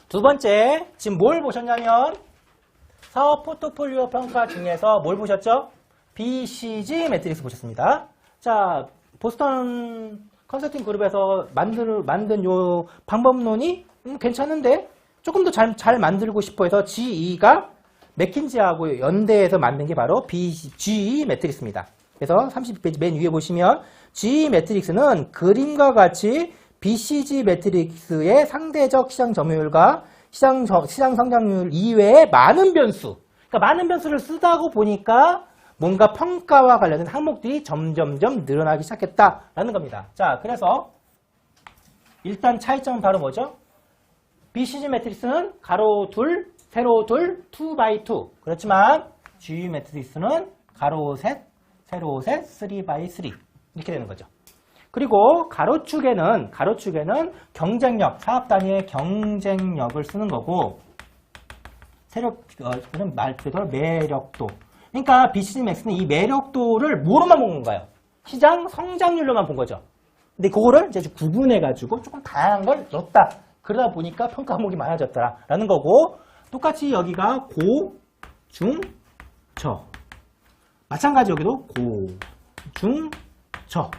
두 번째, 지금 뭘 보셨냐면 사업 포트폴리오 평가 중에서 뭘 보셨죠? BCG 매트릭스 보셨습니다. 자, 보스턴 컨설팅 그룹에서 만든 요 방법론이 괜찮은데 조금 더 잘 만들고 싶어 해서 GE가 맥킨지하고 연대해서 만든 게 바로 GE 매트릭스입니다. 그래서 32페이지 맨 위에 보시면 GE 매트릭스는 그림과 같이 BCG 매트릭스의 상대적 시장 점유율과 시장 성장률 이외에 많은 변수, 그러니까 많은 변수를 쓰다고 보니까 뭔가 평가와 관련된 항목들이 점점점 늘어나기 시작했다라는 겁니다. 자, 그래서 일단 차이점은 바로 뭐죠? BCG 매트릭스는 가로 둘, 세로 둘, 2x2. 그렇지만 GE 매트릭스는 가로 셋, 세로 셋, 3x3 이렇게 되는 거죠. 그리고 가로축에는 경쟁력, 사업 단위의 경쟁력을 쓰는 거고, 세력은 말 그대로 매력도. 그러니까 BCG 매트릭스는 이 매력도를 뭐로만 본 건가요? 시장 성장률로만 본 거죠. 근데 그거를 이제 구분해가지고 조금 다양한 걸 넣었다. 그러다 보니까 평가 항목이 많아졌다라는 거고, 똑같이 여기가 고, 중, 저. 마찬가지 여기도 고, 중, 저.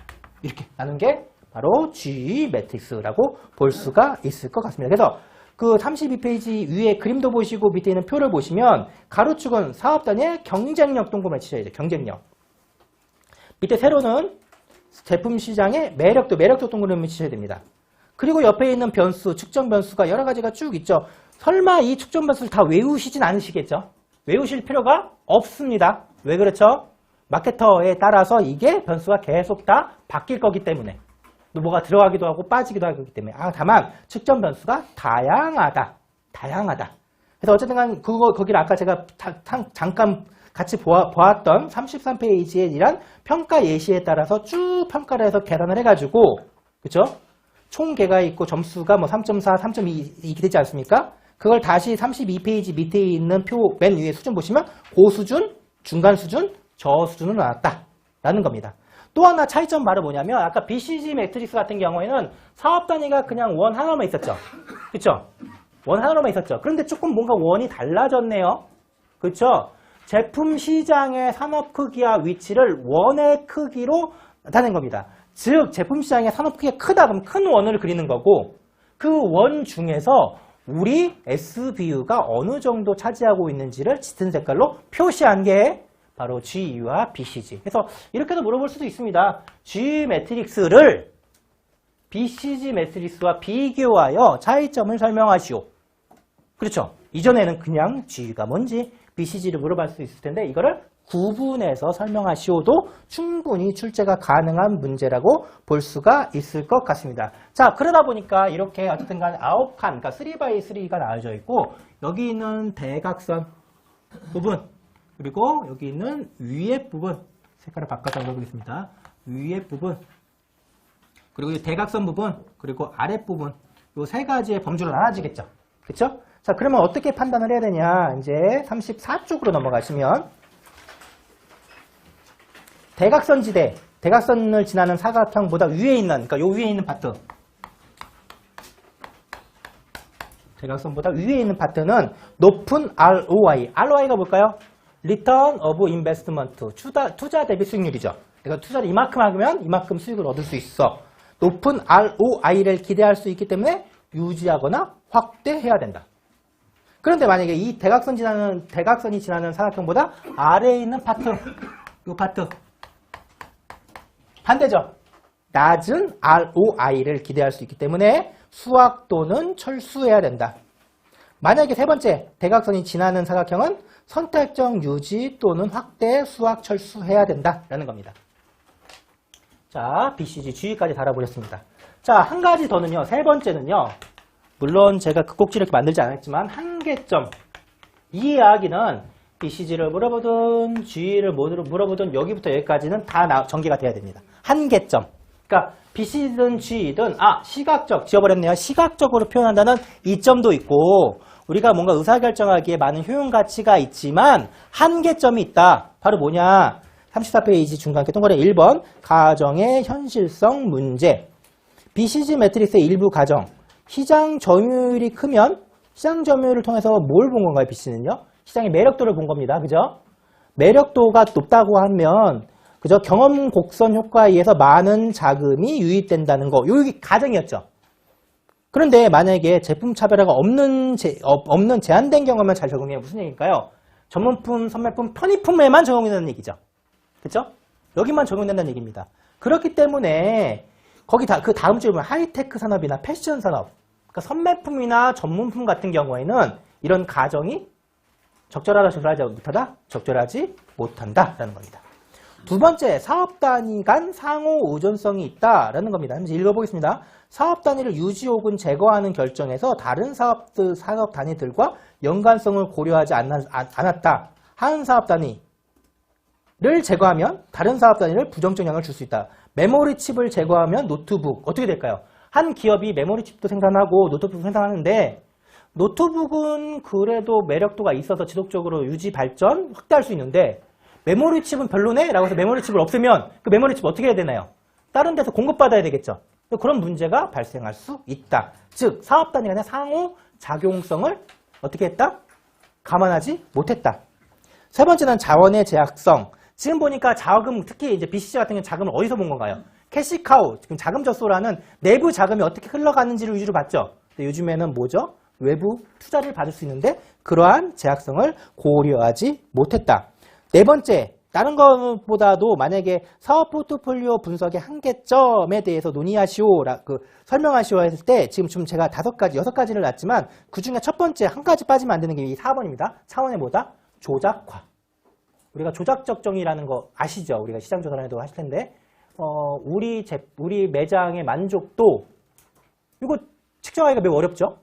이렇게 나눈 게 바로 GE 매트릭스라고 볼 수가 있을 것 같습니다. 그래서 그 32페이지 위에 그림도 보시고 밑에 있는 표를 보시면 가로축은 사업 단위의 경쟁력 동그라미 치셔야 돼요. 경쟁력. 밑에 세로는 제품 시장의 매력도 동그라미 치셔야 됩니다. 그리고 옆에 있는 변수, 측정 변수가 여러 가지가 쭉 있죠. 설마 이 측정 변수를 다 외우시진 않으시겠죠? 외우실 필요가 없습니다. 왜 그렇죠? 마케터에 따라서 이게 변수가 계속 다 바뀔 거기 때문에, 뭐가 들어가기도 하고 빠지기도 하기 때문에. 다만 측정 변수가 다양하다. 그래서 어쨌든 간 거기를 아까 제가 잠깐 같이 보았던 33페이지에 이란 평가 예시에 따라서 쭉 평가를 해서 계산을 해가지고, 그쵸? 총 개가 있고 점수가 뭐 3.4, 3.2 이렇게 되지 않습니까? 그걸 다시 32페이지 밑에 있는 표 맨 위에 수준 보시면 고수준, 중간 수준, 저 수준으로 나왔다라는 겁니다. 또 하나 차이점 바로 뭐냐면 아까 BCG 매트릭스 같은 경우에는 사업 단위가 그냥 원 하나로만 있었죠. 그렇죠? 원 하나로만 있었죠. 그런데 조금 뭔가 원이 달라졌네요. 그렇죠? 제품 시장의 산업 크기와 위치를 원의 크기로 나타낸 겁니다. 즉 제품 시장의 산업 크기가 크다 그러면 큰 원을 그리는 거고, 그 원 중에서 우리 SBU가 어느 정도 차지하고 있는지를 짙은 색깔로 표시한 게 바로 GE와 BCG. 그래서 이렇게도 물어볼 수도 있습니다. GE 매트릭스를 BCG 매트릭스와 비교하여 차이점을 설명하시오. 그렇죠? 이전에는 그냥 GE가 뭔지 BCG를 물어볼 수 있을 텐데 이거를 구분해서 설명하시오도 충분히 출제가 가능한 문제라고 볼 수가 있을 것 같습니다. 자, 그러다 보니까 이렇게 어쨌든 간에 9칸, 그러니까 3x3가 나와져 있고, 여기 있는 대각선 부분, 그리고 여기 있는 위에 부분, 색깔을 바꿔서 넣어보겠습니다. 위에 부분, 그리고 이 대각선 부분, 그리고 아랫 부분, 이 세 가지의 범주로 나눠지겠죠. 그렇죠? 자, 그러면 어떻게 판단을 해야 되냐? 이제 34쪽으로 넘어가시면 대각선지대, 대각선을 지나는 사각형보다 위에 있는, 그러니까 요 위에 있는 파트, 대각선보다 위에 있는 파트는 높은 ROI. ROI가 뭘까요? Return of Investment. 투자 대비 수익률이죠. 그러니까 투자를 이만큼 하면 이만큼 수익을 얻을 수 있어. 높은 ROI를 기대할 수 있기 때문에 유지하거나 확대해야 된다. 그런데 만약에 이 대각선이 지나는 사각형보다 아래에 있는 파트, 이 파트 반대죠. 낮은 ROI를 기대할 수 있기 때문에 수확도는 철수해야 된다. 만약에 세 번째 대각선이 지나는 사각형은 선택적 유지 또는 확대 수확 철수해야 된다라는 겁니다. 자, BCG, GE까지 달아보겠습니다. 자, 한 가지 더는요. 세 번째는요. 물론 제가 그 꼭지를 이렇게 만들지 않았지만 한계점. 이 이야기는 BCG를 물어보든 GE를 물어보든 여기부터 여기까지는 다 전개가 돼야 됩니다. 한계점. 그러니까 BC든 GE든 시각적, 지워버렸네요. 시각적으로 표현한다는 이점도 있고 우리가 뭔가 의사결정하기에 많은 효용가치가 있지만 한계점이 있다. 바로 뭐냐? 34페이지 중간계 동그라미 1번 가정의 현실성 문제. BCG 매트릭스의 일부 가정. 시장 점유율이 크면 시장 점유율을 통해서 뭘 본 건가요, BC는요? 시장의 매력도를 본 겁니다. 그죠? 매력도가 높다고 하면, 그죠? 경험 곡선 효과에 의해서 많은 자금이 유입된다는 거. 요게 가정이었죠. 그런데 만약에 제품 차별화가 없는 제한된 경우만 잘 적용해 무슨 얘기일까요? 전문품, 선매품, 편의품에만 적용된다는 얘기죠. 그쵸? 여기만 적용된다는 얘기입니다. 그렇기 때문에 거기 그 다음 주에 보면 하이테크 산업이나 패션 산업, 그러니까 선매품이나 전문품 같은 경우에는 이런 가정이 적절하다, 적절하지 못하다, 적절하지 못한다라는 겁니다. 두 번째, 사업 단위 간 상호 의존성이 있다라는 겁니다. 한번 읽어보겠습니다. 사업 단위를 유지 혹은 제거하는 결정에서 다른 사업 단위들과 연관성을 고려하지 않았다. 한 사업 단위를 제거하면 다른 사업 단위를 부정적 영향을 줄 수 있다. 메모리 칩을 제거하면 노트북 어떻게 될까요? 한 기업이 메모리 칩도 생산하고 노트북도 생산하는데 노트북은 그래도 매력도가 있어서 지속적으로 유지 발전 확대할 수 있는데 메모리 칩은 별로네? 라고 해서 메모리 칩을 없애면 그 메모리 칩 어떻게 해야 되나요? 다른 데서 공급받아야 되겠죠. 그런 문제가 발생할 수 있다. 즉 사업 단위 간의 상호 작용성을 어떻게 했다? 감안하지 못했다. 세 번째는 자원의 제약성. 지금 보니까 자금, 특히 이제 BCC 같은 경우는 자금을 어디서 본 건가요? 캐시카우, 지금 자금 젖소라는 내부 자금이 어떻게 흘러가는지를 위주로 봤죠. 근데 요즘에는 뭐죠? 외부 투자를 받을 수 있는데 그러한 제약성을 고려하지 못했다. 네 번째, 다른 것보다도 만약에 사업 포트폴리오 분석의 한계점에 대해서 설명하시오 했을 때 지금 제가 6가지를 놨지만 그 중에 첫 번째 한 가지 빠지면 안 되는 게 이 4번입니다. 차원의 뭐다? 조작화. 우리가 조작적 정의라는 거 아시죠? 우리가 시장 조사에도 하실 텐데 우리 매장의 만족도 이거 측정하기가 매우 어렵죠?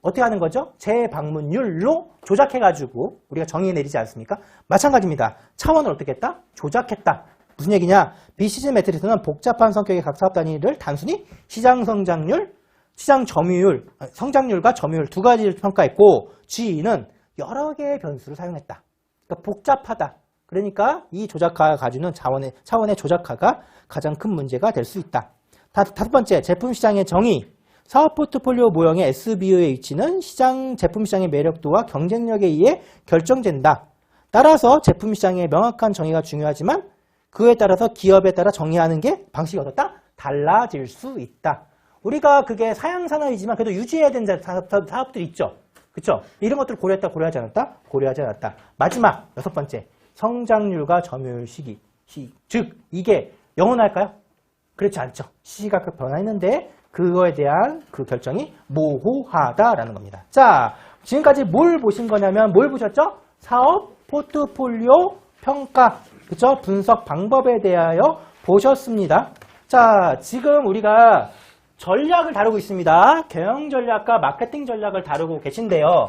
어떻게 하는 거죠? 재방문율로 조작해가지고 우리가 정의 내리지 않습니까? 마찬가지입니다. 차원을 어떻게 했다? 조작했다. 무슨 얘기냐? BCG 매트리스는 복잡한 성격의 각 사업 단위를 단순히 시장 성장률, 시장 점유율, 성장률과 점유율 두 가지를 평가했고 G는 여러 개의 변수를 사용했다. 그러니까 복잡하다. 그러니까 이 조작화가 가지는 차원의 조작화가 가장 큰 문제가 될 수 있다. 다섯 번째, 제품 시장의 정의. 사업 포트폴리오 모형의 SBO의 위치는 제품 시장의 매력도와 경쟁력에 의해 결정된다. 따라서 제품 시장의 명확한 정의가 중요하지만 그에 따라서 기업에 따라 정의하는 게 방식이 어떻다? 달라질 수 있다. 우리가 그게 사양산업이지만 그래도 유지해야 되는 사업들이 있죠. 그렇죠? 이런 것들을 고려했다, 고려하지 않았다? 고려하지 않았다. 마지막 6번째, 성장률과 점유율 시기. 즉 이게 영원할까요? 그렇지 않죠. 시기가 변화했는데 그거에 대한 그 결정이 모호하다라는 겁니다. 자, 지금까지 뭘 보신 거냐면 뭘 보셨죠? 사업 포트폴리오 평가, 그쵸? 분석 방법에 대하여 보셨습니다. 자, 지금 우리가 전략을 다루고 있습니다. 경영 전략과 마케팅 전략을 다루고 계신데요.